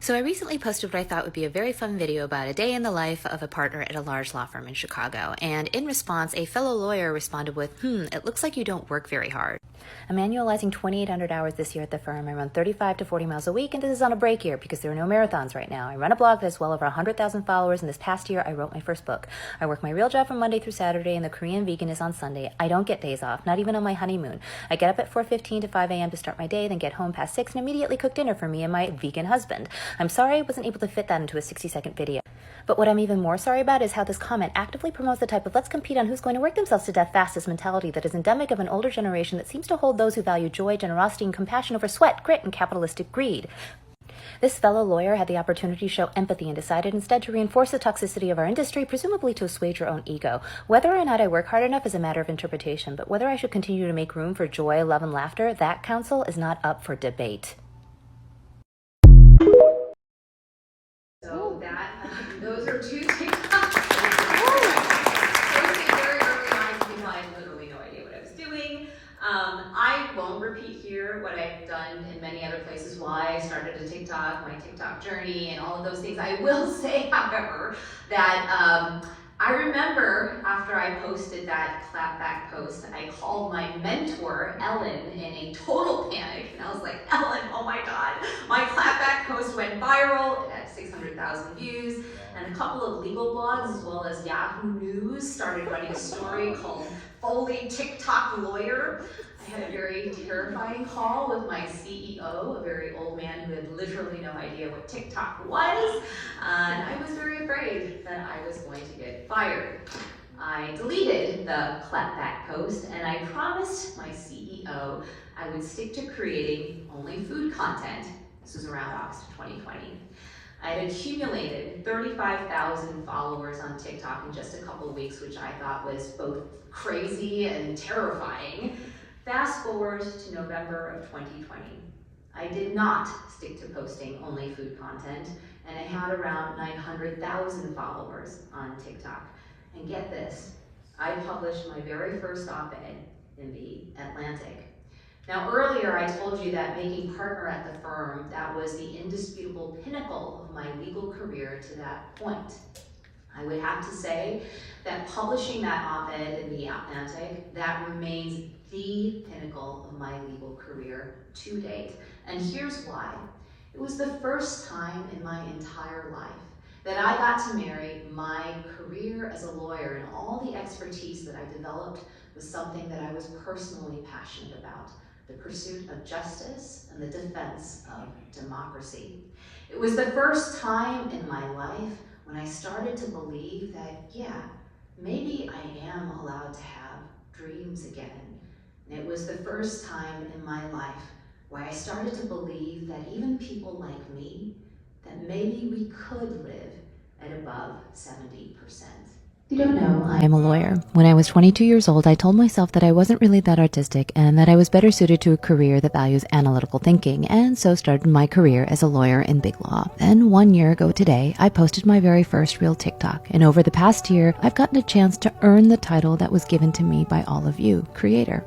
So I recently posted what I thought would be a very fun video about a day in the life of a partner at a large law firm in Chicago. And in response, a fellow lawyer responded with, it looks like you don't work very hard. I'm annualizing 2,800 hours this year at the firm. I run 35 to 40 miles a week, and this is on a break year because there are no marathons right now. I run a blog that has well over 100,000 followers, and this past year I wrote my first book. I work my real job from Monday through Saturday, and the Korean vegan is on Sunday. I don't get days off, not even on my honeymoon. I get up at 4:15 to 5 a.m. to start my day, then get home past 6 and immediately cook dinner for me and my vegan husband. I'm sorry I wasn't able to fit that into a 60-second video. But what I'm even more sorry about is how this comment actively promotes the type of let's compete on who's going to work themselves to death fastest mentality that is endemic of an older generation that seems to hold those who value joy, generosity, and compassion over sweat, grit, and capitalistic greed. This fellow lawyer had the opportunity to show empathy and decided instead to reinforce the toxicity of our industry, presumably to assuage your own ego. Whether or not I work hard enough is a matter of interpretation, but whether I should continue to make room for joy, love, and laughter, that counsel is not up for debate. So those are two TikToks. Posted very early on, even though I had literally no idea what I was doing. I won't repeat here what I've done in many other places, why I started a TikTok, my TikTok journey, and all of those things. I will say, however, that I remember after I posted that clapback post, I called my mentor, Ellen, in a total panic. And I was like, Ellen, oh my God, my clapback post went viral. It had 600,000 views. And a couple of legal blogs, as well as Yahoo News, started running a story called Foley TikTok Lawyer. I had a very terrifying call with my CEO, a very old man who had literally no idea what TikTok was. And I was very afraid that I was going to get fired. I deleted the clapback post and I promised my CEO I would stick to creating only food content. This was around August of 2020. I had accumulated 35,000 followers on TikTok in just a couple of weeks, which I thought was both crazy and terrifying. Fast forward to November of 2020. I did not stick to posting only food content, and I had around 900,000 followers on TikTok. And get this, I published my very first op-ed in the Atlantic. Now earlier I told you that making partner at the firm, that was the indisputable pinnacle of my legal career to that point. I would have to say that publishing that op-ed in the Atlantic, that remains the pinnacle of my legal career to date. And here's why. It was the first time in my entire life that I got to marry my career as a lawyer, and all the expertise that I developed was something that I was personally passionate about: the pursuit of justice and the defense of democracy. It was the first time in my life when I started to believe that, yeah, maybe I am allowed to have dreams again. And it was the first time in my life where I started to believe that even people like me, that maybe we could live at above 70%. You don't know, I am a lawyer. When I was 22 years old, I told myself that I wasn't really that artistic and that I was better suited to a career that values analytical thinking, and so started my career as a lawyer in big law. Then 1 year ago today, I posted my very first real TikTok, and over the past year, I've gotten a chance to earn the title that was given to me by all of you, creator.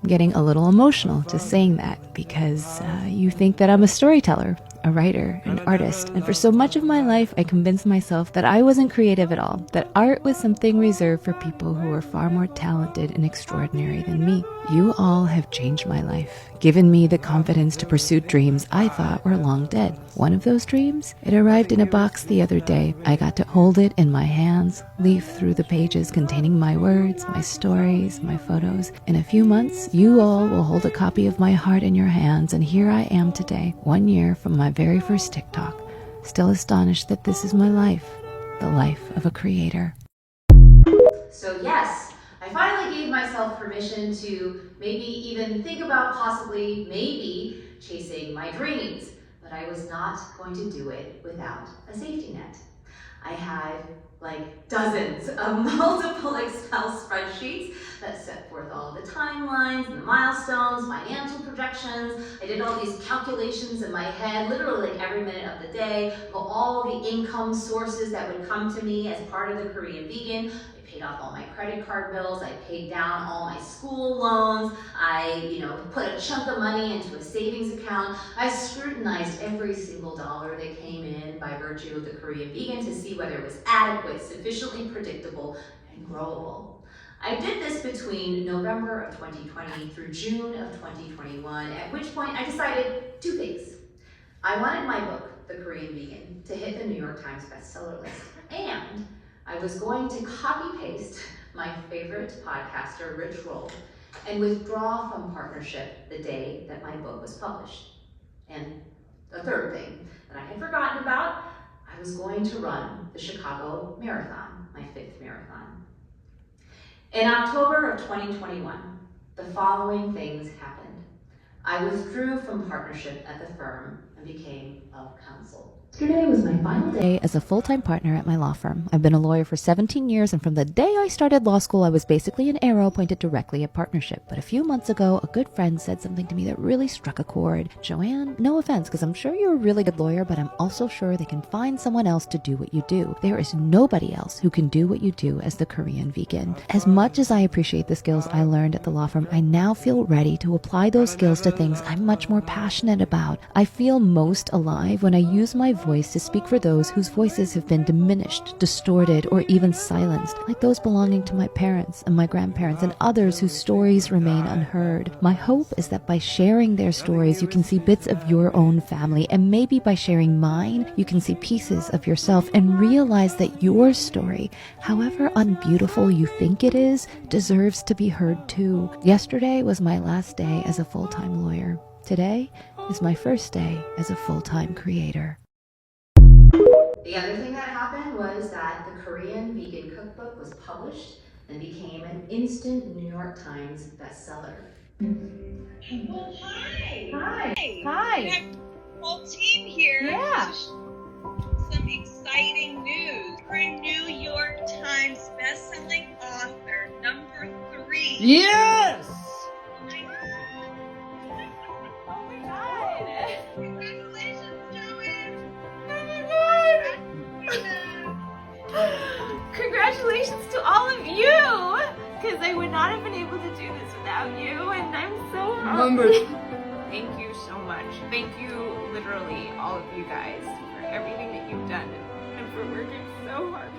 I'm getting a little emotional just saying that because you think that I'm a storyteller, a writer, an artist, and for so much of my life I convinced myself that I wasn't creative at all, that art was something reserved for people who are far more talented and extraordinary than me. You all have changed my life, given me the confidence to pursue dreams I thought were long dead. One of those dreams, it arrived in a box the other day. I got to hold it in my hands, leaf through the pages containing my words, my stories, my photos. In a few months, you all will hold a copy of my heart in your hands, and here I am today, 1 year from my very first TikTok, still astonished that this is my life, the life of a creator. So yes, I finally gave myself permission to maybe even think about possibly, maybe, chasing my dreams, but I was not going to do it without a safety net. I had like dozens of multiple Excel spreadsheets that set forth all the timelines and the milestones, financial projections. I did all these calculations in my head, literally like every minute of the day, of all the income sources that would come to me as part of the Korean vegan. I paid off all my credit card bills. I paid down all my school loans. I, put a chunk of money into a savings account. I scrutinized every single dollar that came in by virtue of the Korean vegan to see whether it was adequate, sufficiently predictable, and growable. I did this between November of 2020 through June of 2021, at which point I decided two things. I wanted my book, The Korean Vegan, to hit the New York Times bestseller list, and I was going to copy-paste my favorite podcaster, Rich Roll, and withdraw from partnership the day that my book was published. And a third thing that I had forgotten about, I was going to run the Chicago Marathon, my 5th marathon. In October of 2021, the following things happened. I withdrew from partnership at the firm and became of counsel. Yesterday was my final day as a full-time partner at my law firm. I've been a lawyer for 17 years, and from the day I started law school, I was basically an arrow pointed directly at partnership. But a few months ago, a good friend said something to me that really struck a chord. Joanne, no offense, because I'm sure you're a really good lawyer, but I'm also sure they can find someone else to do what you do. There is nobody else who can do what you do as the Korean vegan. As much as I appreciate the skills I learned at the law firm, I now feel ready to apply those skills to things I'm much more passionate about. I feel most alive when I use my voice to speak for those whose voices have been diminished, distorted, or even silenced, like those belonging to my parents and my grandparents and others whose stories remain unheard. My hope is that by sharing their stories, you can see bits of your own family, and maybe by sharing mine, you can see pieces of yourself and realize that your story, however unbeautiful you think it is, deserves to be heard too. Yesterday was my last day as a full-time lawyer. Today is my first day as a full-time creator. The other thing that happened was that the Korean Vegan Cookbook was published and became an instant New York Times bestseller. Well, hi. Hi. We Hi. have a whole team here. Yeah. Some exciting news. We're a New York Times bestselling author, number 3. Yes! Oh my God. Oh my God. Congratulations, Joanne. Congratulations to all of you! Because I would not have been able to do this without you, and I'm so happy. Thank you so much. Thank you, literally, all of you guys, for everything that you've done and for working so hard.